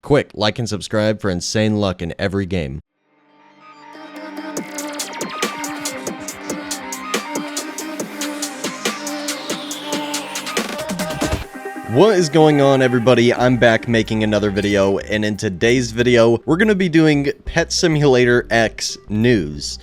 Quick, like and subscribe for insane luck in every game. What is going on, everybody? I'm back making another video, and in today's video, we're going to be doing Pet Simulator X news.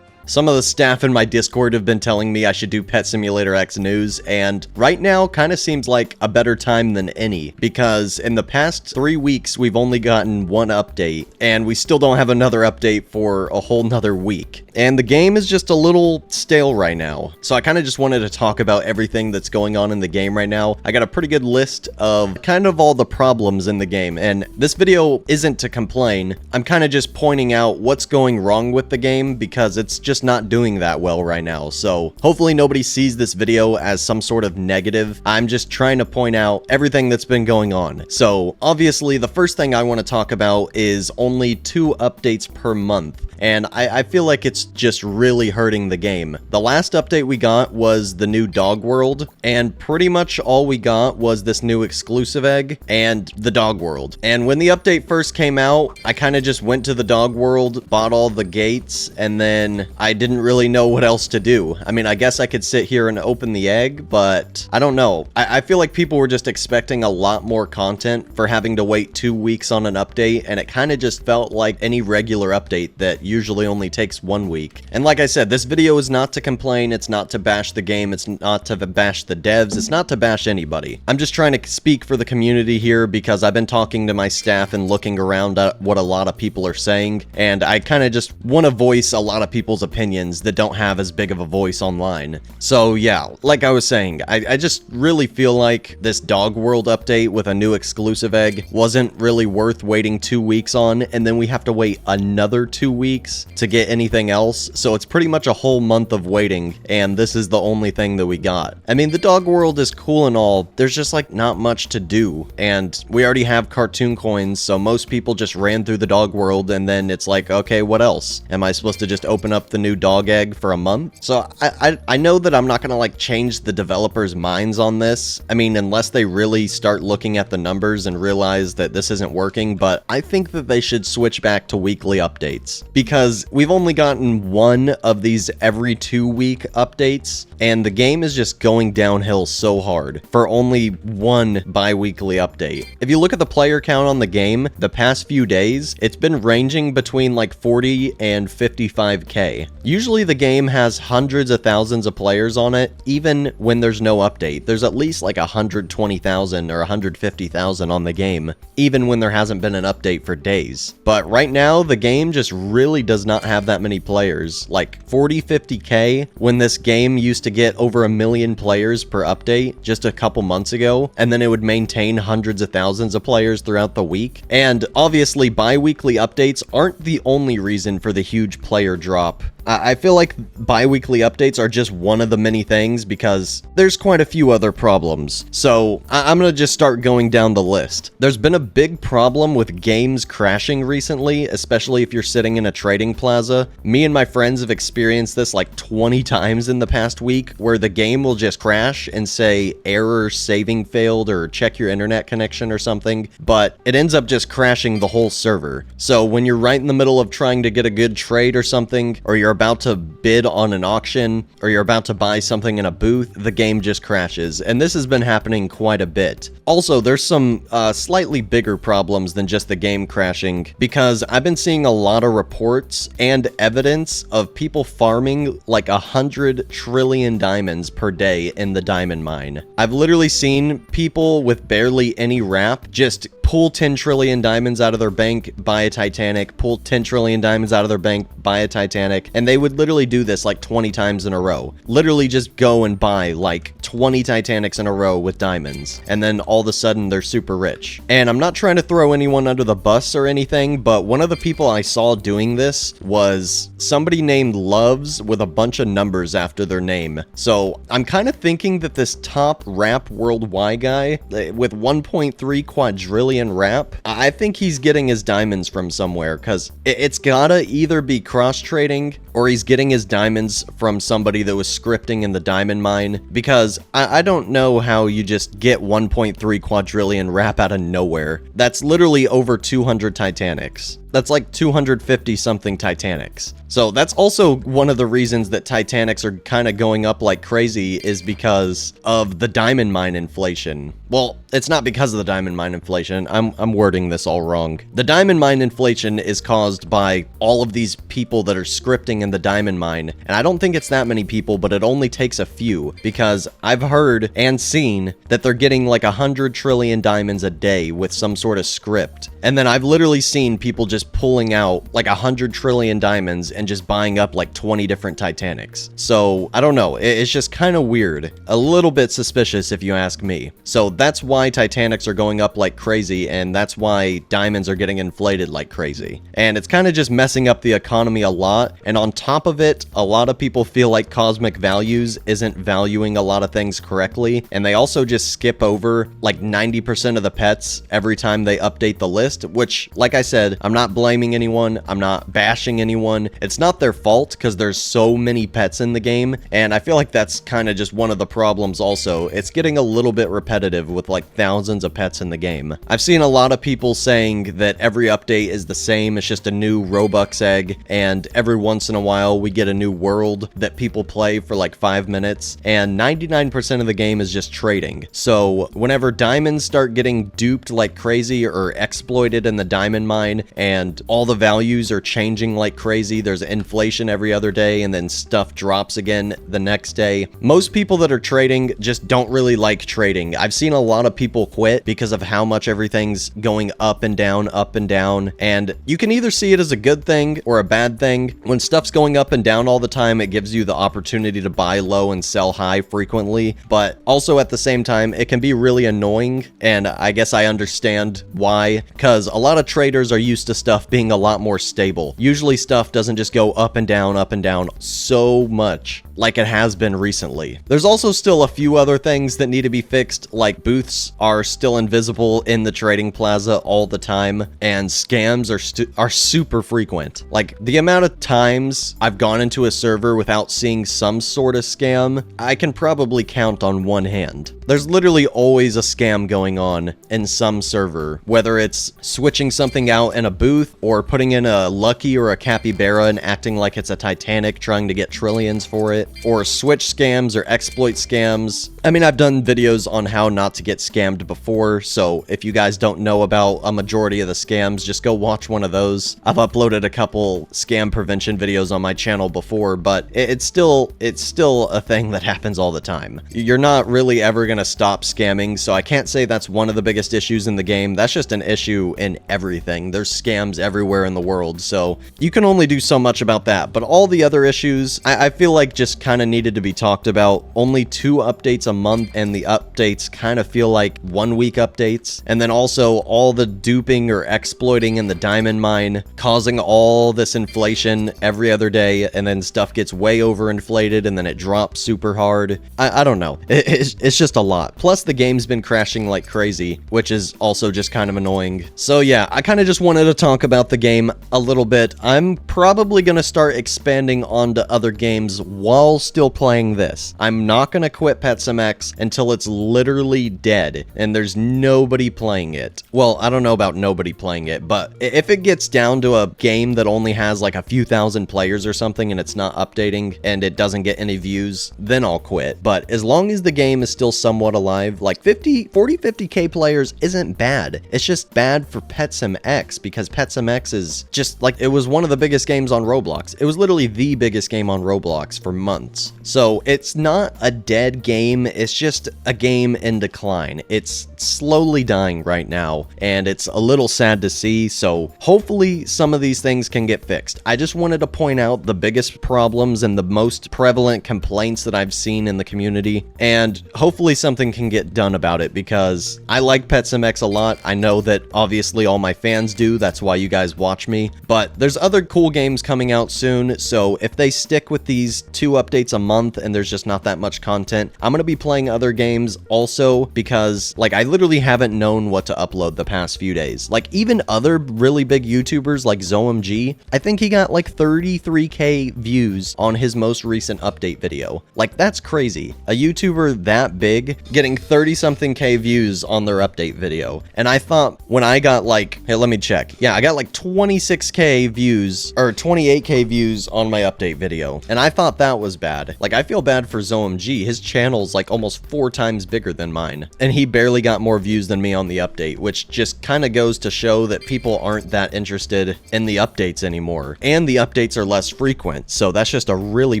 Some of the staff in my Discord have been telling me I should do Pet Simulator X news, and right now kind of seems like a better time than any, because in the past 3 weeks we've only gotten one update, and we still don't have another update for a whole nother week. And the game is just a little stale right now. So I kind of just wanted to talk about everything that's going on in the game right now. I got a pretty good list of kind of all the problems in the game, and this video isn't to complain. I'm kind of just pointing out what's going wrong with the game, because it's just not doing that well right now. So hopefully nobody sees this video as some sort of negative. I'm just trying to point out everything that's been going on. So obviously the first thing I want to talk about is only 2 updates per month. And I feel like it's just really hurting the game. The last update we got was the new dog world, and pretty much all we got was this new exclusive egg and the dog world. And when the update first came out, I kind of just went to the dog world, bought all the gates, and then I didn't really know what else to do. I mean, I guess I could sit here and open the egg, but I don't know. I feel like people were just expecting a lot more content for having to wait 2 weeks on an update, and it kind of just felt like any regular update that usually only takes 1 week. And like I said, this video is not to complain, it's not to bash the game, it's not to bash the devs, it's not to bash anybody. I'm just trying to speak for the community here, because I've been talking to my staff and looking around at what a lot of people are saying, and I kind of just want to voice a lot of people's opinions that don't have as big of a voice online. So yeah, like I was saying, I just really feel like this dog world update with a new exclusive egg wasn't really worth waiting 2 weeks on, and then we have to wait another 2 weeks to get anything else. So it's pretty much a whole month of waiting, and this is the only thing that we got. I mean, the dog world is cool and all, there's just like not much to do, and we already have cartoon coins, so most people just ran through the dog world, and then it's like, okay, what else? Am I supposed to just open up the new dog egg for a month? So I know that I'm not gonna like change the developers' minds on this. I mean, unless they really start looking at the numbers and realize that this isn't working, but I think that they should switch back to weekly updates, because we've only gotten one of these every 2-week updates, and the game is just going downhill so hard for only one bi-weekly update. If you look at the player count on the game, the past few days, it's been ranging between like 40 and 55k. Usually the game has hundreds of thousands of players on it, even when there's no update. There's at least like 120,000 or 150,000 on the game, even when there hasn't been an update for days. But right now, the game just really does not have that many players. Like 40-50k, when this game used to get over 1 million players per update just a couple months ago, and then it would maintain hundreds of thousands of players throughout the week. And obviously bi-weekly updates aren't the only reason for the huge player drop. I feel like bi-weekly updates are just one of the many things, because there's quite a few other problems. So I'm gonna just start going down the list. There's been a big problem with games crashing recently, especially if you're sitting in a trading plaza. Me and my friends have experienced this like 20 times in the past week, where the game will just crash and say error, saving failed, or check your internet connection or something, but it ends up just crashing the whole server. So when you're right in the middle of trying to get a good trade or something, or you're about to bid on an auction, or you're about to buy something in a booth, the game just crashes, and this has been happening quite a bit. Also, there's some slightly bigger problems than just the game crashing, because I've been seeing a lot of reports and evidence of people farming like 100 trillion diamonds per day in the diamond mine. I've literally seen people with barely any wrap just pull 10 trillion diamonds out of their bank, buy a Titanic, pull 10 trillion diamonds out of their bank, buy a Titanic, and they would literally do this like 20 times in a row. Literally just go and buy like 20 Titanics in a row with diamonds, and then all of a sudden they're super rich. And I'm not trying to throw anyone under the bus or anything, but one of the people I saw doing this was somebody named Loves with a bunch of numbers after their name. So I'm kind of thinking that this top rap worldwide guy with 1.3 quadrillion trillion wrap, I think he's getting his diamonds from somewhere, because it's gotta either be cross-trading or he's getting his diamonds from somebody that was scripting in the diamond mine, because I don't know how you just get 1.3 quadrillion wrap out of nowhere. That's literally over 200 Titanics. That's like 250 something Titanics. So that's also one of the reasons that Titanics are kind of going up like crazy, is because of the diamond mine inflation. Well, it's not because of the diamond mine inflation. I'm wording this all wrong. The diamond mine inflation is caused by all of these people that are scripting in the diamond mine. And I don't think it's that many people, but it only takes a few, because I've heard and seen that they're getting like 100 trillion diamonds a day with some sort of script. And then I've literally seen people just pulling out like 100 trillion diamonds and just buying up like 20 different Titanics. So I don't know, it's just kind of weird, a little bit suspicious if you ask me. So that's why Titanics are going up like crazy, and that's why diamonds are getting inflated like crazy. And it's kind of just messing up the economy a lot. And on top of it, a lot of people feel like Cosmic Values isn't valuing a lot of things correctly, and they also just skip over like 90% of the pets every time they update the list, which, like I said, I'm not blaming anyone, I'm not bashing anyone. It's not their fault, because there's so many pets in the game, and I feel like that's kind of just one of the problems also. It's getting a little bit repetitive with like thousands of pets in the game. I've seen a lot of people saying that every update is the same, it's just a new Robux egg, and every once in a while we get a new world that people play for like 5 minutes, and 99% of the game is just trading. So whenever diamonds start getting duped like crazy or exploited in the diamond mine, and all the values are changing like crazy, there's inflation every other day, and then stuff drops again the next day, most people that are trading just don't really like trading. I've seen a lot of people quit because of how much everything's going up and down, and you can either see it as a good thing or a bad thing. When stuff's going up and down all the time, it gives you the opportunity to buy low and sell high frequently, but also at the same time, it can be really annoying, and I guess I understand why, because a lot of traders are used to stuff being a lot more stable. Usually stuff doesn't just go up and down so much like it has been recently. There's also still a few other things that need to be fixed, like booths are still invisible in the trading plaza all the time, and scams are super frequent. Like, the amount of times I've gone into a server without seeing some sort of scam, I can probably count on one hand. There's literally always a scam going on in some server, whether it's switching something out in a booth, or putting in a Lucky or a Capybara and acting like it's a Titanic trying to get trillions for it, or switch scams or exploit scams. I mean, I've done videos on how not to get scammed before, so if you guys don't know about a majority of the scams, just go watch one of those. I've uploaded a couple scam prevention videos on my channel before, but it's still a thing that happens all the time. You're not really ever gonna stop scamming, so I can't say that's one of the biggest issues in the game. That's just an issue in everything. There's scams everywhere in the world, so you can only do so much about that. But all the other issues, I feel like just kind of needed to be talked about. Only 2 updates a month, and the updates kind of feel like 1-week updates. And then also all the duping or exploiting in the diamond mine, causing all this inflation every other day, and then stuff gets way overinflated and then it drops super hard. I don't know. It's just a lot. Plus the game's been crashing like crazy, which is also just kind of annoying. So yeah, I kind of just wanted to talk about the game a little bit. I'm probably going to start expanding onto other games while still playing this. I'm not going to quit Pet Sim X until it's literally dead and there's nobody playing it. Well, I don't know about nobody playing it, but if it gets down to a game that only has like a few thousand players or something and it's not updating and it doesn't get any views, then I'll quit. But as long as the game is still somewhat alive, like 50k players isn't bad. It's just bad for Pet Sim X, because Pet Sim X is just like, it was one of the biggest games on Roblox. It was literally the biggest game on Roblox for months. So it's not a dead game, it's just a game in decline. It's slowly dying right now, and it's a little sad to see, so hopefully some of these things can get fixed. I just wanted to point out the biggest problems and the most prevalent complaints that I've seen in the community, and hopefully something can get done about it, because I like Pet Sim X a lot. I know that obviously all my fans do, that's why you guys watch me. But there's other cool games coming out soon, so if they stick with these 2 updates a month and there's just not that much content, I'm gonna be playing other games also, because like I literally haven't known what to upload the past few days. Like even other really big YouTubers like ZoMG, I think he got like 33k views on his most recent update video. Like that's crazy. A YouTuber that big getting 30 something k views on their update video. And I thought when I got like, hey, let me check. Yeah, I got like 26k views or 28k views on my update video. And I thought that was bad. Like I feel bad for ZoMG. His channel's like almost 4 times bigger than mine. And he barely got more views than me on the update, which just kind of goes to show that people aren't that interested in the updates anymore. And the updates are less frequent. So that's just a really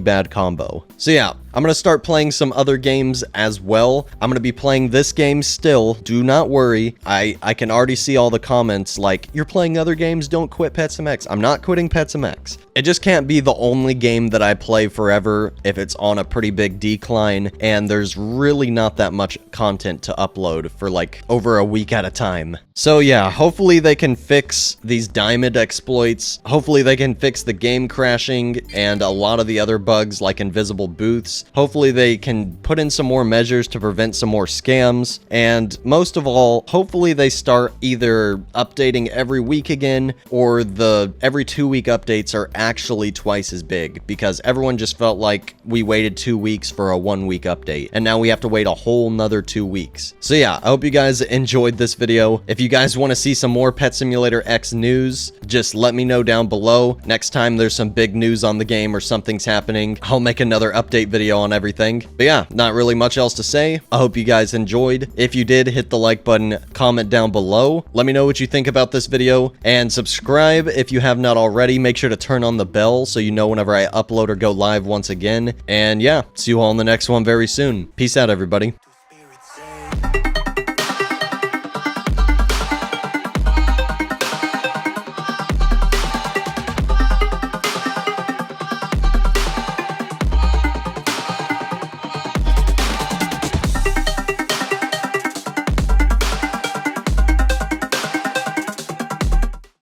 bad combo. So yeah, I'm going to start playing some other games as well. I'm going to be playing this game still. Do not worry. I can already see all the comments like, you're playing other games, don't quit Pet Sim X. I'm not quitting Pet Sim X. It just can't be the only game that I play forever if it's on a pretty big decline and there's really not that much content to upload for like over a week at a time. So yeah, hopefully they can fix these diamond exploits. Hopefully they can fix the game crashing and a lot of the other bugs like invisible booths. Hopefully they can put in some more measures to prevent some more scams. And most of all, hopefully they start either updating every week again or the every 2-week updates are actually twice as big, because everyone just felt like we waited 2 weeks for a 1-week update and now we have to wait a whole nother 2 weeks. So yeah, I hope you guys enjoyed this video. If you guys want to see some more Pet Simulator X news, just let me know down below. Next time there's some big news on the game or something's happening, I'll make another update video on everything. But yeah, not really much else to say. I hope you guys enjoyed. If you did, hit the like button, comment down below. Let me know what you think about this video, and subscribe if you have not already. Make sure to turn on the bell so you know whenever I upload or go live once again. And yeah, see you all in the next one very soon. Peace out, everybody.